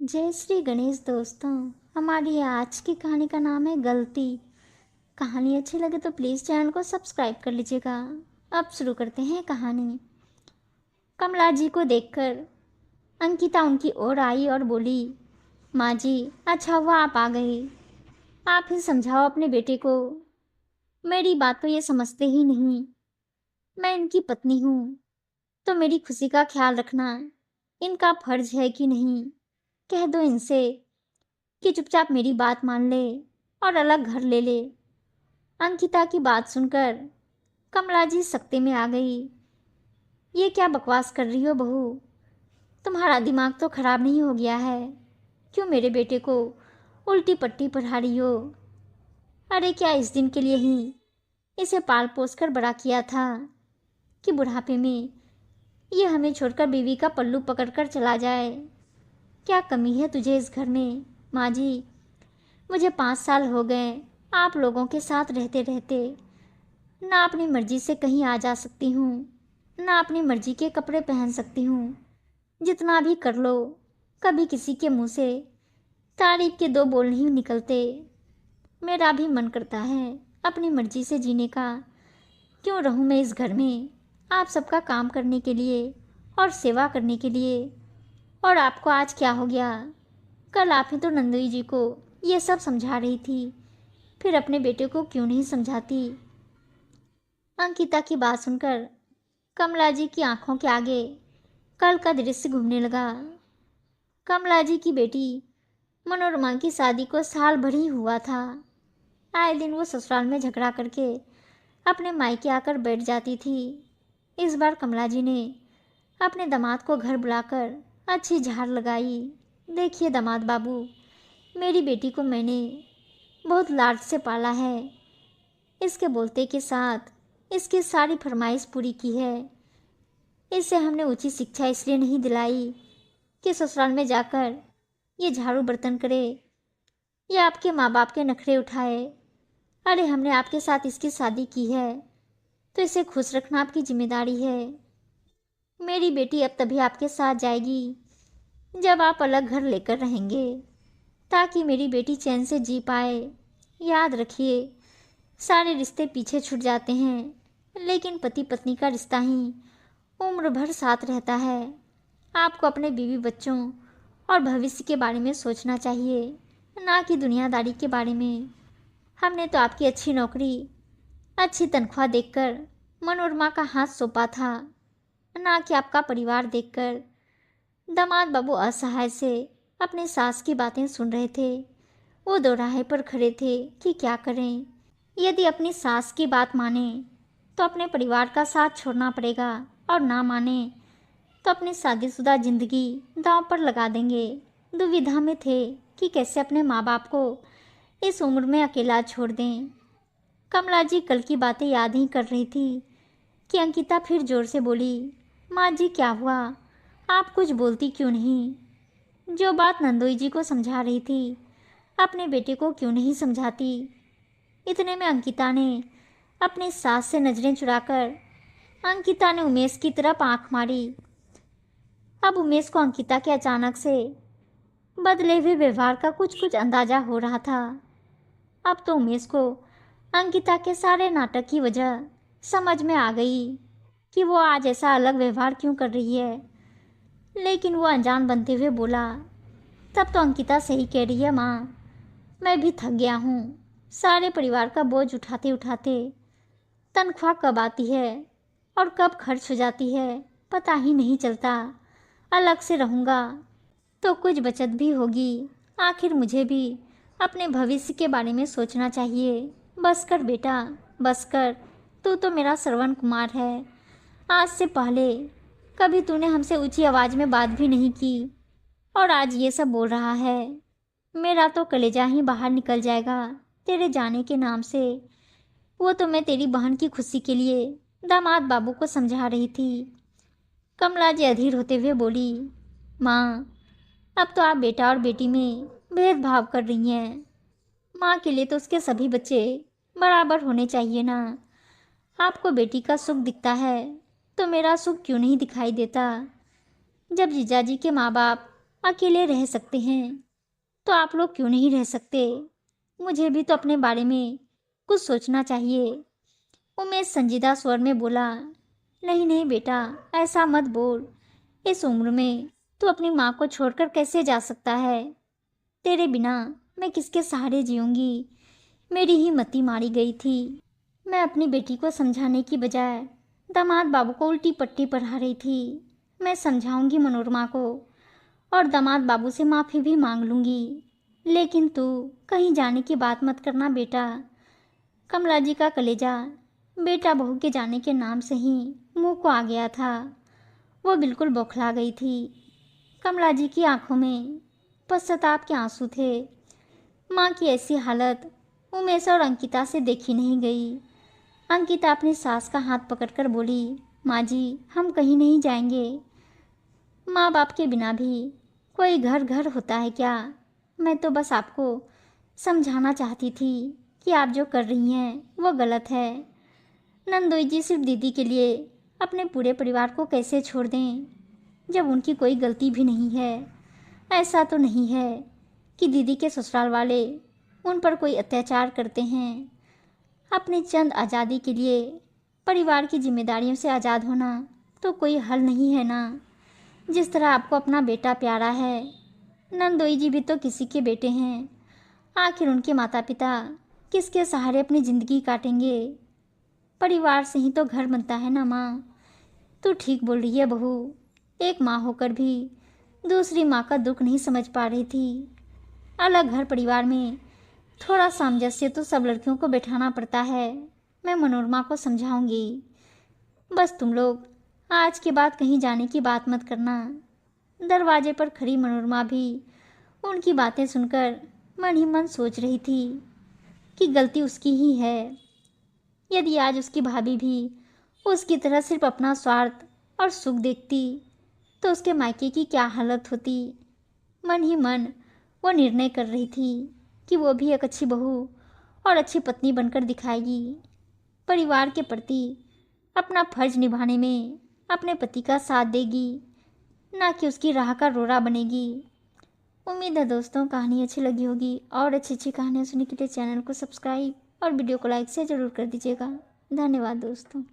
जय श्री गणेश दोस्तों। हमारी आज की कहानी का नाम है गलती। कहानी अच्छी लगे तो प्लीज़ चैनल को सब्सक्राइब कर लीजिएगा। अब शुरू करते हैं कहानी। कमला जी को देखकर अंकिता उनकी ओर आई और बोली, माँ जी अच्छा हुआ आप आ गए। आप ही समझाओ अपने बेटे को। मेरी बात तो ये समझते ही नहीं। मैं इनकी पत्नी हूँ तो मेरी खुशी का ख्याल रखना इनका फर्ज है कि नहीं। कह दो इनसे कि चुपचाप मेरी बात मान ले और अलग घर ले ले। अंकिता की बात सुनकर कमला जी सख्ते में आ गई। ये क्या बकवास कर रही हो बहू? तुम्हारा दिमाग तो खराब नहीं हो गया है? क्यों मेरे बेटे को उल्टी पट्टी पढ़ा रही हो? अरे क्या इस दिन के लिए ही इसे पाल पोस कर बड़ा किया था कि बुढ़ापे में ये हमें छोड़कर बीवी का पल्लू पकड़कर चला जाए? क्या कमी है तुझे इस घर में? माँ जी मुझे 5 साल हो गए आप लोगों के साथ रहते रहते। ना अपनी मर्जी से कहीं आ जा सकती हूँ, ना अपनी मर्जी के कपड़े पहन सकती हूँ। जितना भी कर लो कभी किसी के मुंह से तारीफ के दो बोल नहीं निकलते। मेरा भी मन करता है अपनी मर्जी से जीने का। क्यों रहूँ मैं इस घर में आप सबका काम करने के लिए और सेवा करने के लिए? और आपको आज क्या हो गया? कल आप ही तो नंदोई जी को ये सब समझा रही थी, फिर अपने बेटे को क्यों नहीं समझाती? अंकिता की बात सुनकर कमला जी की आंखों के आगे कल का दृश्य घूमने लगा। कमला जी की बेटी मनोरमा की शादी को साल भर ही हुआ था। आए दिन वो ससुराल में झगड़ा करके अपने मायके आकर बैठ जाती थी। इस बार कमला जी ने अपने दामाद को घर बुलाकर अच्छी झाड़ लगाई। देखिए दामाद बाबू, मेरी बेटी को मैंने बहुत लाड से पाला है। इसके बोलते के साथ इसकी सारी फरमाइश पूरी की है। इसे हमने ऊंची शिक्षा इसलिए नहीं दिलाई कि ससुराल में जाकर ये झाड़ू बर्तन करे या आपके माँ बाप के नखरे उठाए। अरे हमने आपके साथ इसकी शादी की है तो इसे खुश रखना आपकी जिम्मेदारी है। मेरी बेटी अब तभी आपके साथ जाएगी जब आप अलग घर लेकर रहेंगे, ताकि मेरी बेटी चैन से जी पाए। याद रखिए, सारे रिश्ते पीछे छूट जाते हैं लेकिन पति पत्नी का रिश्ता ही उम्र भर साथ रहता है। आपको अपने बीवी बच्चों और भविष्य के बारे में सोचना चाहिए, ना कि दुनियादारी के बारे में। हमने तो आपकी अच्छी नौकरी, अच्छी तनख्वाह देखकर मनोरमा का हाथ सौंपा था, ना कि आपका परिवार देखकर। दामाद बाबू असहाय से अपने सास की बातें सुन रहे थे। वो दोराहे पर खड़े थे कि क्या करें। यदि अपनी सास की बात माने तो अपने परिवार का साथ छोड़ना पड़ेगा, और ना माने तो अपनी शादीशुदा जिंदगी दांव पर लगा देंगे। दुविधा में थे कि कैसे अपने माँ बाप को इस उम्र में अकेला छोड़ दें। कमला जी कल की बातें याद ही कर रही थी कि अंकिता फिर जोर से बोली, माँ जी क्या हुआ? आप कुछ बोलती क्यों नहीं? जो बात नंदोई जी को समझा रही थी अपने बेटे को क्यों नहीं समझाती? इतने में अंकिता ने अपनी सास से नजरें चुराकर अंकिता ने उमेश की तरफ आंख मारी। अब उमेश को अंकिता के अचानक से बदले हुए व्यवहार का कुछ कुछ अंदाजा हो रहा था। अब तो उमेश को अंकिता के सारे नाटक की वजह समझ में आ गई कि वो आज ऐसा अलग व्यवहार क्यों कर रही है। लेकिन वो अनजान बनते हुए बोला, तब तो अंकिता सही कह रही है माँ, मैं भी थक गया हूँ। सारे परिवार का बोझ उठाते उठाते तनख्वाह कब आती है और कब खर्च हो जाती है पता ही नहीं चलता। अलग से रहूँगा तो कुछ बचत भी होगी। आखिर मुझे भी अपने भविष्य के बारे में सोचना चाहिए। बस कर बेटा, बस कर। तू तो मेरा श्रवण कुमार है। आज से पहले कभी तूने हमसे ऊंची आवाज़ में बात भी नहीं की, और आज ये सब बोल रहा है। मेरा तो कलेजा ही बाहर निकल जाएगा तेरे जाने के नाम से। वो तो मैं तेरी बहन की खुशी के लिए दामाद बाबू को समझा रही थी। कमला जी अधीर होते हुए बोली, माँ अब तो आप बेटा और बेटी में भेदभाव कर रही हैं। माँ के लिए तो उसके सभी बच्चे बराबर होने चाहिए ना। आपको बेटी का सुख दिखता है तो मेरा सुख क्यों नहीं दिखाई देता? जब जीजाजी के माँ बाप अकेले रह सकते हैं तो आप लोग क्यों नहीं रह सकते? मुझे भी तो अपने बारे में कुछ सोचना चाहिए। उमेश संजीदा स्वर में बोला। नहीं नहीं बेटा, ऐसा मत बोल। इस उम्र में तू अपनी माँ को छोड़कर कैसे जा सकता है? तेरे बिना मैं किसके सहारे जीऊंगी? मेरी ही मति मारी गई थी। मैं अपनी बेटी को समझाने की बजाय दामाद बाबू को उल्टी पट्टी पढ़ा रही थी। मैं समझाऊंगी मनोरमा को और दामाद बाबू से माफ़ी भी मांग लूंगी, लेकिन तू कहीं जाने की बात मत करना बेटा। कमला जी का कलेजा बेटा बहू के जाने के नाम से ही मुंह को आ गया था। वो बिल्कुल बौखला गई थी। कमला जी की आंखों में पश्चाताप के आंसू थे। माँ की ऐसी हालत उमेश और अंकिता से देखी नहीं गई। अंकिता अपनी सास का हाथ पकड़कर बोली, माँ जी, हम कहीं नहीं जाएंगे। माँ बाप के बिना भी कोई घर घर होता है क्या? मैं तो बस आपको समझाना चाहती थी कि आप जो कर रही हैं वो गलत है। नंदोई जी सिर्फ दीदी के लिए अपने पूरे परिवार को कैसे छोड़ दें, जब उनकी कोई गलती भी नहीं है? ऐसा तो नहीं है कि दीदी के ससुराल वाले उन पर कोई अत्याचार करते हैं। अपनी चंद आज़ादी के लिए परिवार की जिम्मेदारियों से आज़ाद होना तो कोई हल नहीं है ना। जिस तरह आपको अपना बेटा प्यारा है, नंदोई जी भी तो किसी के बेटे हैं। आखिर उनके माता पिता किसके सहारे अपनी ज़िंदगी काटेंगे? परिवार से ही तो घर बनता है ना माँ। तू ठीक बोल रही है बहू। एक माँ होकर भी दूसरी माँ का दुख नहीं समझ पा रही थी। अलग घर परिवार में थोड़ा सामंजस्य तो सब लड़कियों को बैठाना पड़ता है। मैं मनोरमा को समझाऊंगी। बस तुम लोग आज के बाद कहीं जाने की बात मत करना। दरवाजे पर खड़ी मनोरमा भी उनकी बातें सुनकर मन ही मन सोच रही थी कि गलती उसकी ही है। यदि आज उसकी भाभी भी उसकी तरह सिर्फ अपना स्वार्थ और सुख देखती तो उसके मायके की क्या हालत होती। मन ही मन वो निर्णय कर रही थी कि वो भी एक अच्छी बहू और अच्छी पत्नी बनकर दिखाएगी। परिवार के प्रति अपना फर्ज निभाने में अपने पति का साथ देगी, ना कि उसकी राह का रोड़ा बनेगी। उम्मीद है दोस्तों कहानी अच्छी लगी होगी, और अच्छी अच्छी कहानियाँ सुनने के लिए चैनल को सब्सक्राइब और वीडियो को लाइक से ज़रूर कर दीजिएगा। धन्यवाद दोस्तों।